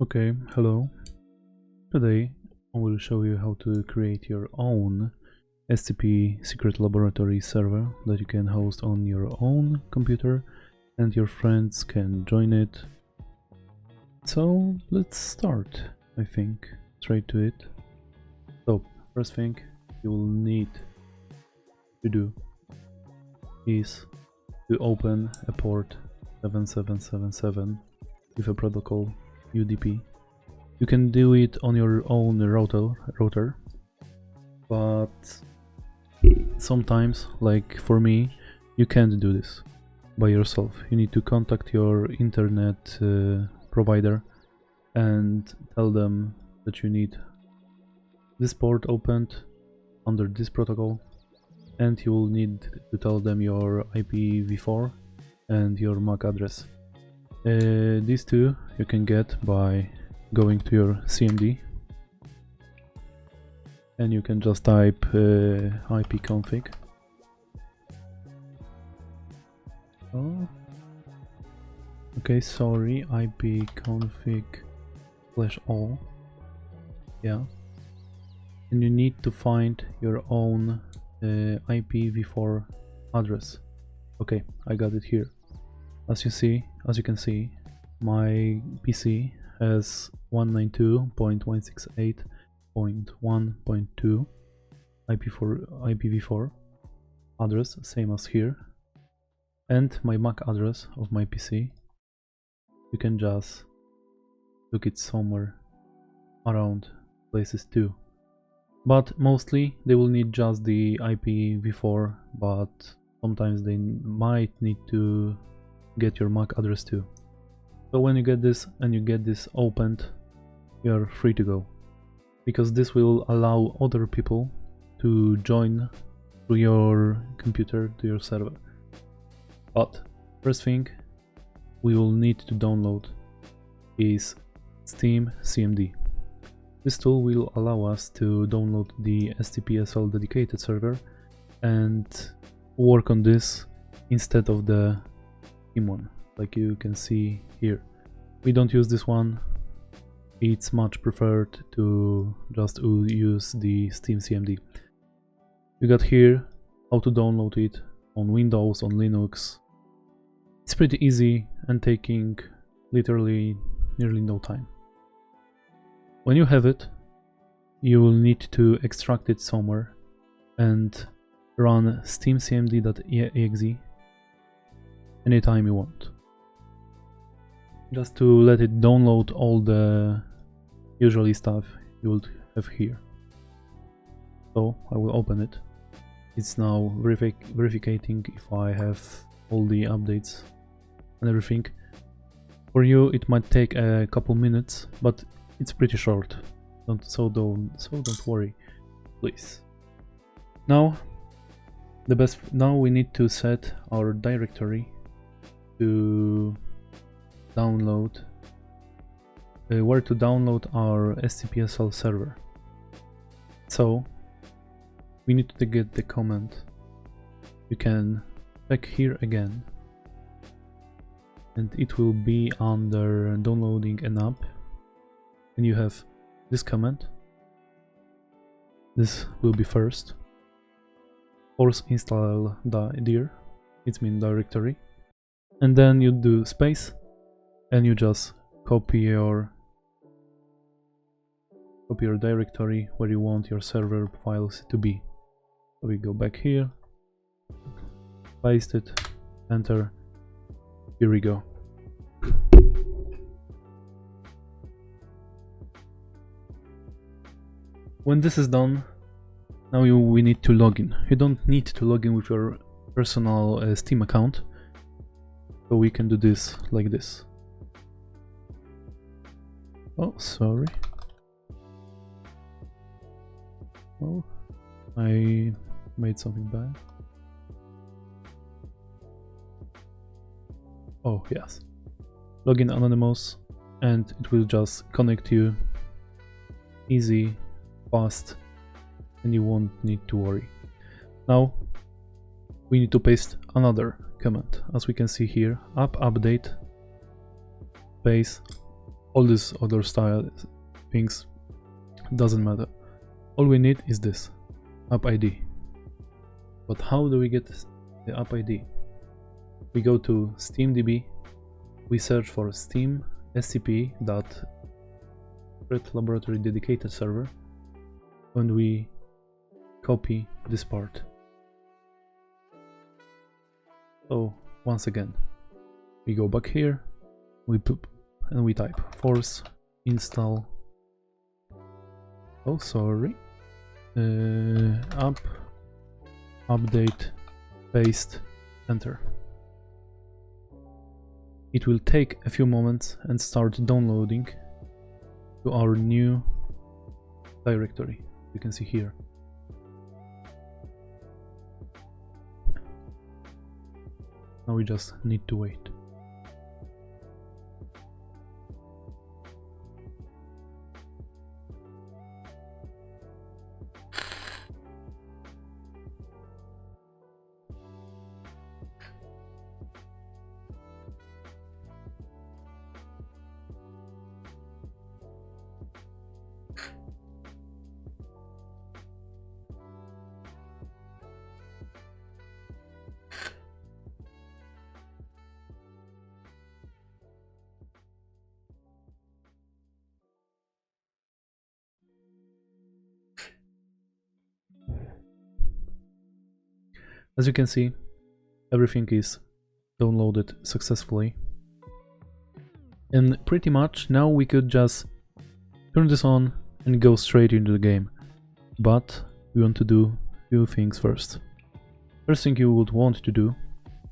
Okay, hello. Today I will show you how to create your own SCP secret laboratory server that you can host on your own computer and your friends can join it. So let's start, I think, straight to it. So first thing you will need to do is to open a port 7777 with a protocol UDP. You can do it on your own router, but sometimes, like for me, you can't do this by yourself. You need to contact your internet provider and tell them that you need this port opened under this protocol, and you will need to tell them your IPv4 and your MAC address. These two you can get by going to your CMD, and you can just type ipconfig. Oh, okay, sorry, ipconfig/all. Yeah, and you need to find your own IPv4 address. Okay, I got it here. As you can see, my PC has 192.168.1.2 IPv4 address, same as here, and my MAC address of my PC, you can just look it somewhere around places too, but mostly they will need just the IPv4, but sometimes they might need to get your MAC address too. So when you get this and you get this opened, you're free to go, because this will allow other people to join to your computer, to your server. But first thing we will need to download is Steam CMD. This tool will allow us to download the SCP-SL dedicated server and work on this instead of the Steam one, like you can see here. We don't use this one. It's much preferred to just use the Steam CMD. You got here how to download it on Windows, on Linux. It's pretty easy and taking literally nearly no time. When you have it, you will need to extract it somewhere and run steamcmd.exe anytime you want, just to let it download all the usually stuff you would have here. So I will open it. It's now verificating if I have all the updates and everything. For you it might take a couple minutes, but it's pretty short. Don't worry, please. Now we need to set our directory to download where to download our SCP-SL server. So we need to get the command. You can check here again, and it will be under downloading an app, and you have this command. This will be first. Force install dir, it means directory, and then you do space and you just copy your directory where you want your server files to be. So we go back here, paste it, enter, here we go. When this is done, now we need to log in. You don't need to log in with your personal Steam account, so we can do this like this. Oh, sorry. Oh, I made something bad. Oh, yes. Login anonymous, and it will just connect you. Easy, fast, and you won't need to worry. Now we need to paste another command. As we can see here, app update space all these other style things doesn't matter. All we need is this app ID. But how do we get the app ID? We go to SteamDB, we search for Steam SCP laboratory dedicated server, and we copy this part. So once again, we go back here, we put and we type force install. Oh, sorry. App update paste enter. It will take a few moments and start downloading to our new directory. You can see here. Now we just need to wait. As you can see, everything is downloaded successfully. And pretty much now we could just turn this on and go straight into the game. But we want to do a few things first. First thing you would want to do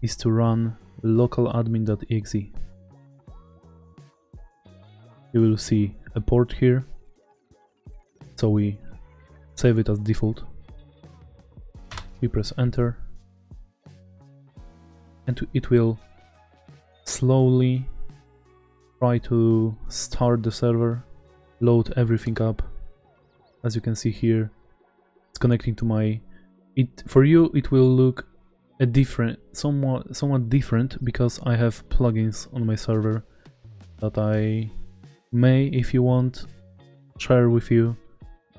is to run localhost.admin.exe. You will see a port here, so we save it as default. We press enter, and it will slowly try to start the server, load everything up. As you can see here, it's connecting to my... For you it will look a somewhat different, because I have plugins on my server that I may, if you want, share with you,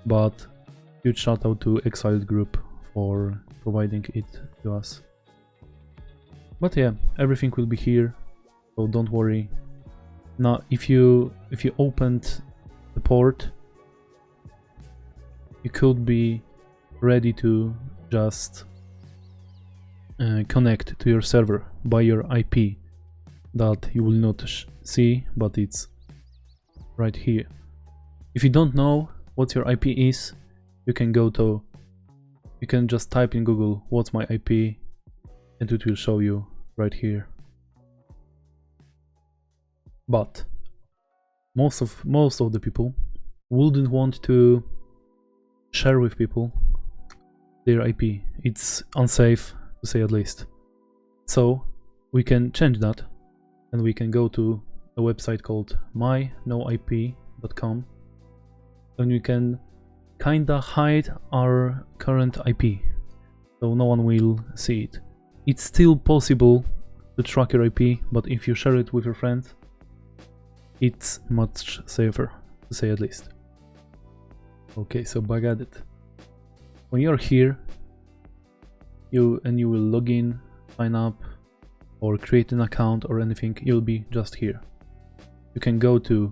but huge shout out to Exiled Group for providing it to us. But yeah, everything will be here, so don't worry. Now if you opened the port, you could be ready to just connect to your server by your IP that you will not see, but it's right here. If you don't know what your IP is, you can just type in Google what's my IP, and it will show you right here. But most of the people wouldn't want to share with people their IP. It's unsafe, to say at least. So we can change that, and we can go to a website called mynoip.com, and we can kinda hide our current IP, so no one will see it. It's still possible to track your IP, but if you share it with your friends, it's much safer, to say at least. Okay, so back at it. When you're here, you will log in, sign up, or create an account or anything, you'll be just here. You can go to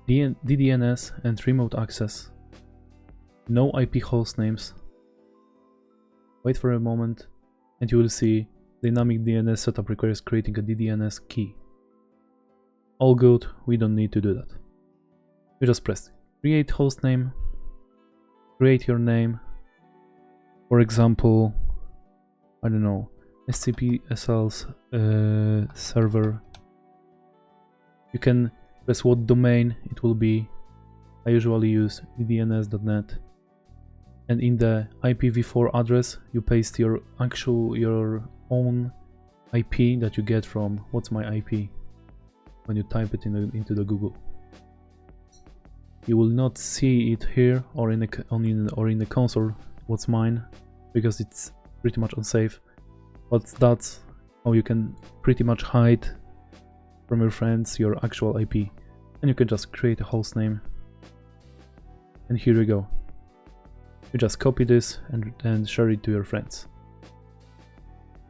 DDNS and remote access, no IP host names. Wait for a moment, and you will see dynamic DNS setup requires creating a DDNS key. All good, we don't need to do that. You just press create hostname, create your name. For example, I don't know, SCP SL's server. You can press what domain it will be. I usually use ddns.net. And in the IPv4 address, you paste your own IP that you get from what's my IP when you type it into the Google. You will not see it here or in the console what's mine, because it's pretty much unsafe. But that's how you can pretty much hide from your friends your actual IP. and you can just create a host name. And here you go. You just copy this and then share it to your friends.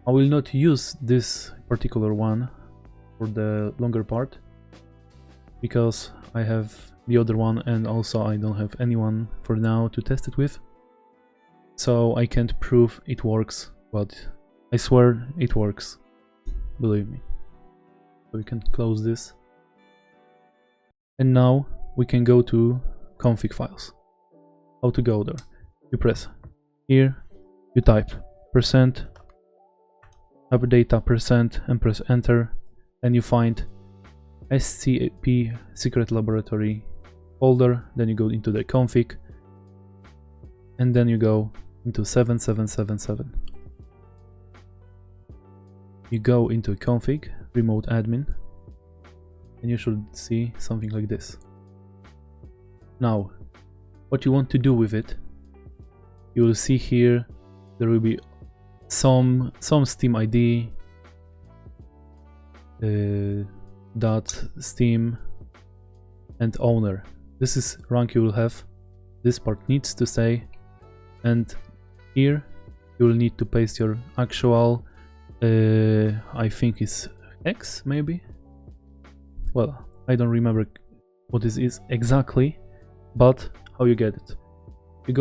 I will not use this particular one for the longer part because I have the other one, and also I don't have anyone for now to test it with. So I can't prove it works, but I swear it works. Believe me. So we can close this. And now we can go to config files. How to go there? You press here, you type %, data % and press enter, and you find SCP secret laboratory folder. Then you go into the config, and then you go into 7777. You go into config, remote admin, and you should see something like this. Now, what you want to do with it, you will see here there will be some Steam ID, .steam, and owner. This is rank you will have. This part needs to stay, and here you will need to paste your actual, I think it's X maybe. Well, I don't remember what this is exactly, but how you get it? You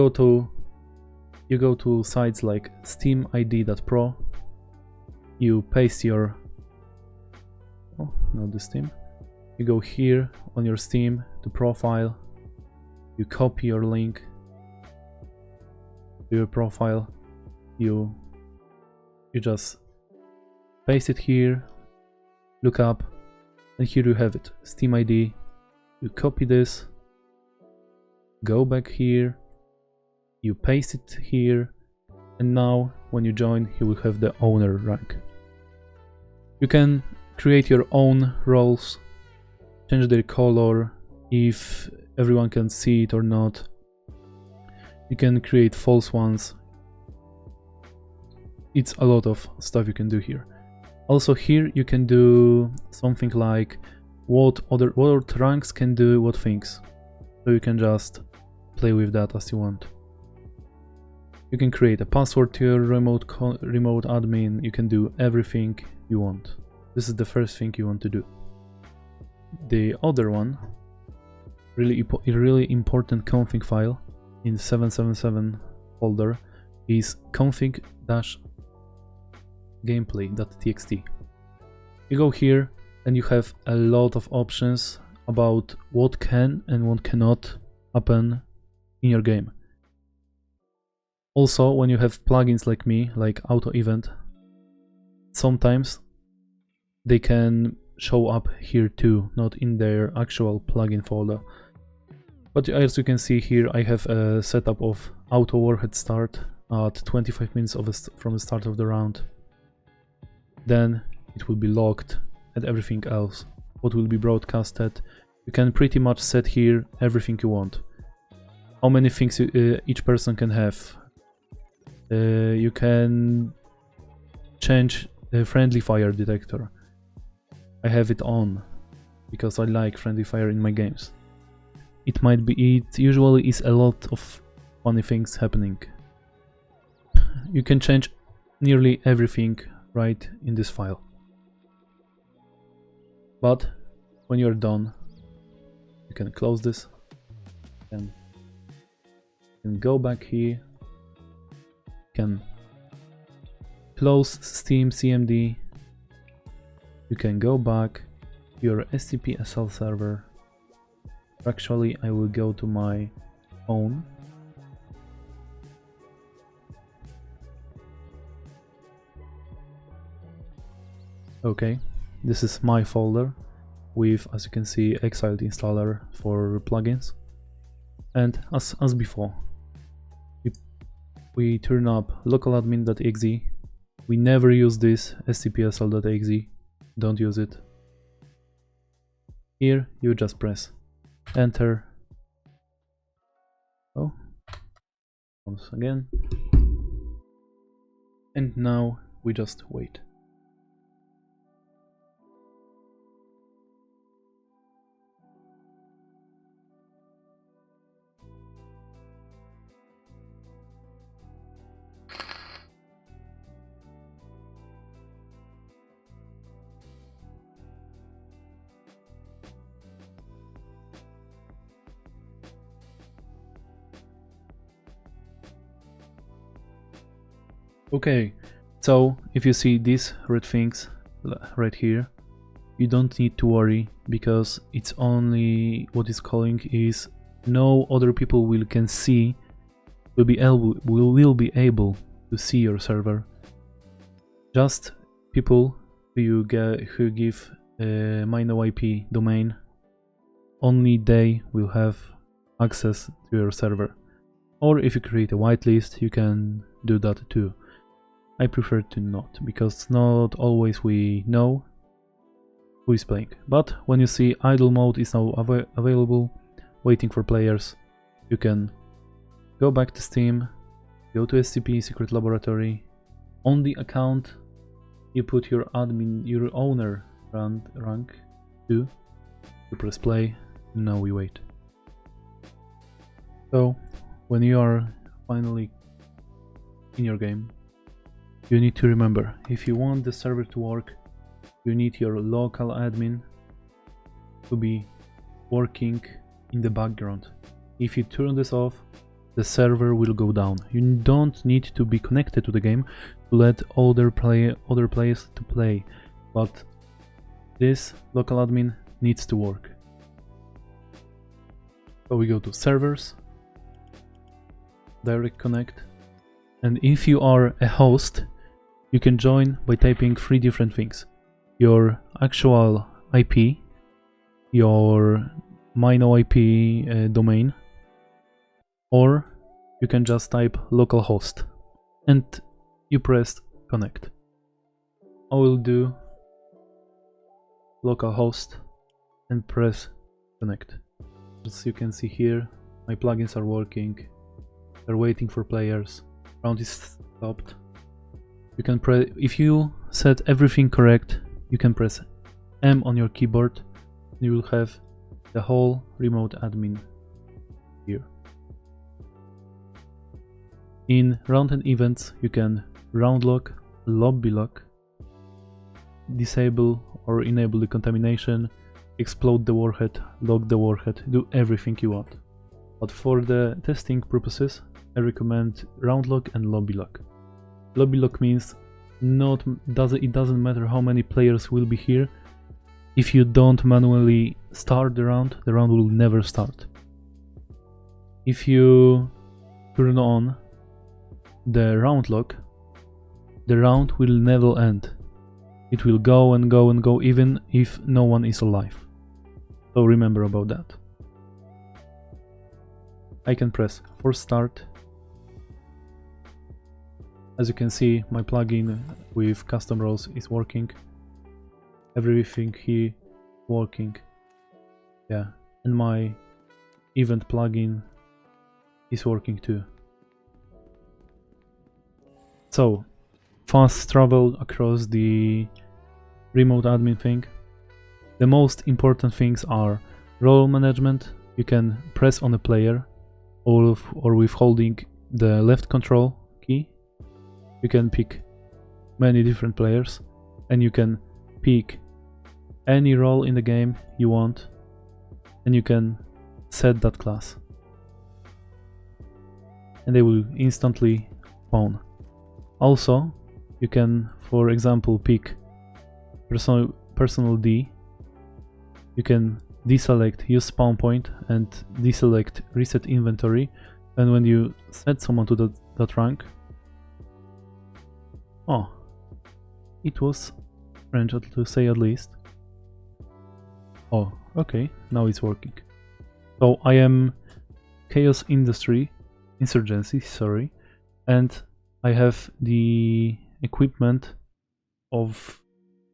go to sites like steamid.pro. You paste your, oh, not the Steam. You go here on your Steam to profile. You copy your link to your profile. You just paste it here. Look up, and here you have it. Steam ID. You copy this. Go back here. You paste it here, and now when you join you will have the owner rank. You can create your own roles, change their color, if everyone can see it or not. You can create false ones. It's a lot of stuff you can do here. Also here you can do something like what ranks can do what things. So you can just play with that as you want. You can create a password to your remote admin. You can do everything you want. This is the first thing you want to do. The other one, really important config file in 777 folder is config-gameplay.txt. You go here and you have a lot of options about what can and what cannot happen in your game. Also, when you have plugins like me, like auto event, sometimes they can show up here too, not in their actual plugin folder. But as you can see here, I have a setup of auto warhead start at 25 minutes from the start of the round. Then it will be locked and everything else. What will be broadcasted. You can pretty much set here everything you want. How many things each person can have. You can change the friendly fire detector. I have it on because I like friendly fire in my games. It usually is a lot of funny things happening. You can change nearly everything right in this file. But when you're done, you can close this and go back here. Can close Steam CMD. You can go back to your SCP SL server. Actually, I will go to my own. Okay, this is my folder with, as you can see, exiled installer for plugins. And as before, we turn up localadmin.exe. We never use this scpsl.exe. Don't use it. Here you just press enter. Oh, once again. And now we just wait. Okay, so if you see these red things right here, you don't need to worry, because it's only what it's calling is no other people can see, will be able to see your server. Just people who give minor IP domain, only they will have access to your server. Or if you create a whitelist, you can do that too. I prefer to not, because not always we know who is playing. But when you see idle mode is now available, waiting for players, you can go back to Steam, go to SCP Secret Laboratory. On the account, you put your owner rank 2, you press play, and now we wait. So, when you are finally in your game, you need to remember, if you want the server to work, you need your local admin to be working in the background. If you turn this off, the server will go down. You don't need to be connected to the game to let other players to play, but this local admin needs to work. So we go to servers, direct connect, and if you are a host, you can join by typing 3 different things: your actual IP, your minor IP domain, or you can just type localhost and you press connect. I will do localhost and press connect. As you can see here, my plugins are working. They're waiting for players. Round is stopped. You can press, if you set everything correct, you can press M on your keyboard. You will have the whole remote admin here. In round and events, you can round lock, lobby lock, disable or enable the contamination, explode the warhead, lock the warhead, do everything you want. But for the testing purposes, I recommend round lock and lobby lock. Lobby lock means it doesn't matter how many players will be here. If you don't manually start the round will never start. If you turn on the round lock, the round will never end. It will go and go and go even if no one is alive. So remember about that. I can press force start. As you can see, my plugin with custom roles is working. Everything here working. Yeah, and my event plugin is working too. So, fast travel across the remote admin thing. The most important things are role management. You can press on a player or with holding the left control key. You can pick many different players and you can pick any role in the game you want and you can set that class and they will instantly spawn. Also, you can, for example, pick personal D. You can deselect use spawn point and deselect reset inventory, and when you set someone to that rank, oh, it was strange to say at least. Oh, okay, now it's working. So I am Chaos Insurgency, sorry, and I have the equipment of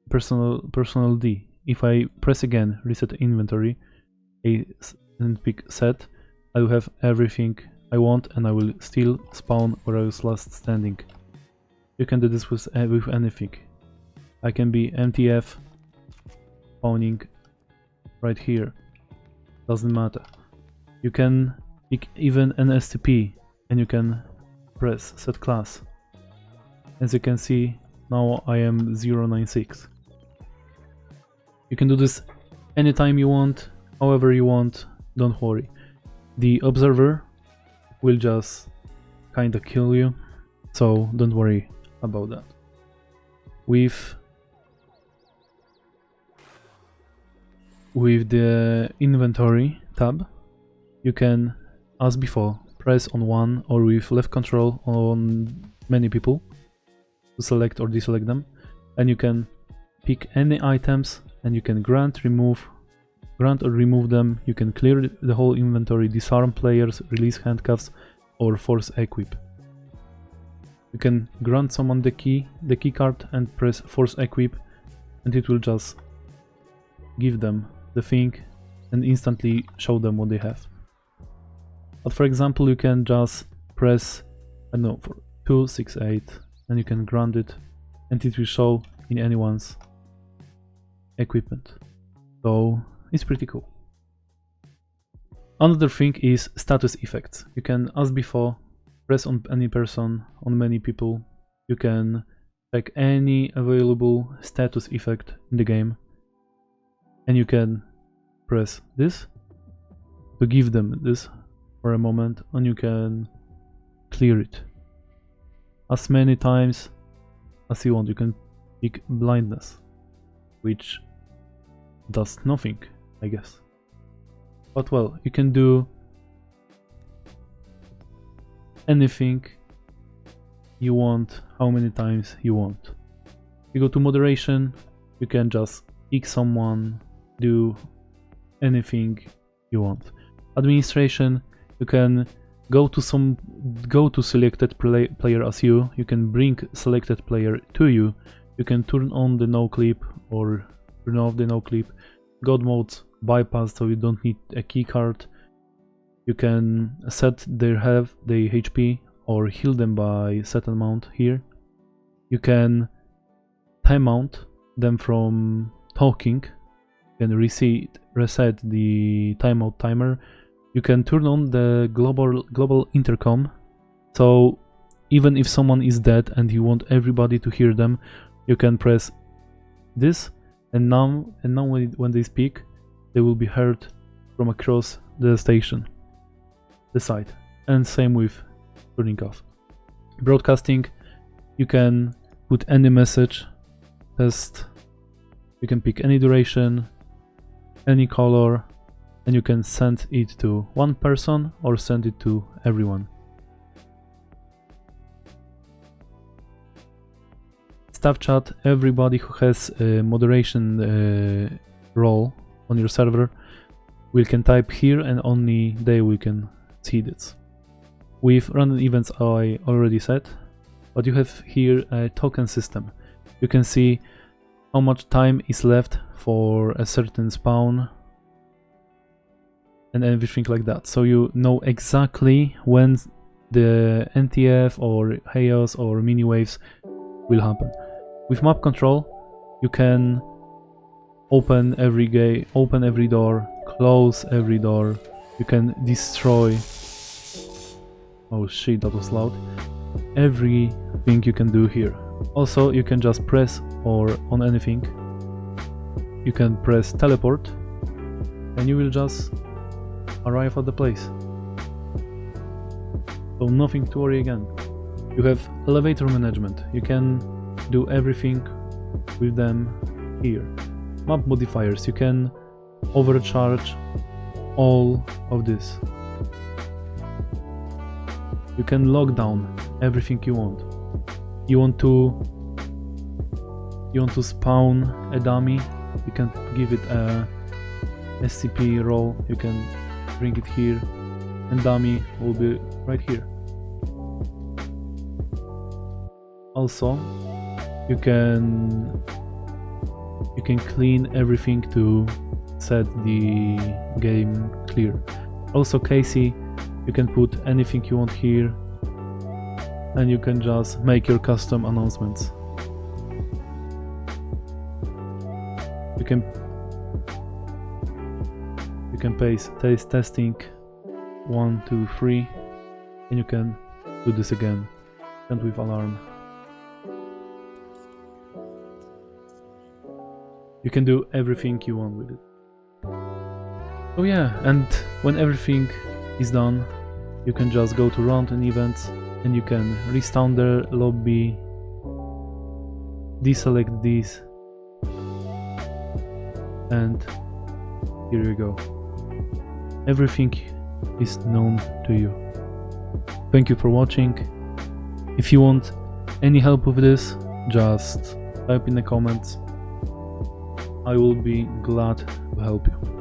personal D. If I press again reset inventory and pick set, I will have everything I want and I will still spawn where I was last standing. You can do this with anything. I can be MTF spawning right here, doesn't matter. You can pick even an SCP and you can press set class. As you can see, now I am 096. You can do this anytime you want, however you want, don't worry. The observer will just kinda kill you, so don't worry about that. With the inventory tab, you can, as before, press on one or with left control on many people to select or deselect them, and you can pick any items and you can grant or remove them. You can clear the whole inventory, disarm players, release handcuffs, or force equip. You can grant someone the key card and press force equip, and it will just give them the thing and instantly show them what they have. But for example, you can just press, I don't know, for 268, and you can grant it, and it will show in anyone's equipment. So it's pretty cool. Another thing is status effects. You can, as before, press on any person, on many people. You can check any available status effect in the game, and you can press this to give them this for a moment, and you can clear it as many times as you want. You can pick blindness, which does nothing, I guess. But well, you can do anything you want, how many times you want. You go to moderation, you can just kick someone, do anything you want. Administration, you can go to selected player as you can bring selected player to you. You can turn on the no clip or turn off the no clip. God modes bypass, so you don't need a key card. You can set their HP or heal them by set amount here. You can timeout them from talking. You can reset the timeout timer. You can turn on the global intercom, so even if someone is dead and you want everybody to hear them, you can press this, and now when they speak, they will be heard from across the station, the site. And same with turning off. Broadcasting, you can put any message, test, you can pick any duration, any color, and you can send it to one person or send it to everyone. Staff chat, everybody who has a moderation role on your server can type here, and only they can see this. With random events, I already said, but you have here a token system. You can see how much time is left for a certain spawn and everything like that, so you know exactly when the NTF or chaos or mini waves will happen. With map control, you can open every gate, open every door, close every door. You can destroy. Oh shit, that was loud. Everything you can do here. Also, you can just press or on anything. You can press teleport, and you will just arrive at the place. So nothing to worry again. You have elevator management. You can do everything with them here. Map modifiers. You can overcharge all of this. You can lock down everything you want. You want to spawn a dummy. You can give it a SCP role. You can bring it here, and dummy will be right here. Also, you can clean everything to set the game clear. Also, Casey, you can put anything you want here, and you can just make your custom announcements. You can paste testing 1, 2, 3, and you can do this again, and with alarm. You can do everything you want with it. Oh yeah, and when everything is done, you can just go to random events, and you can restart the lobby, deselect these, and here you go. Everything is known to you. Thank you for watching. If you want any help with this, just type in the comments. I will be glad to help you.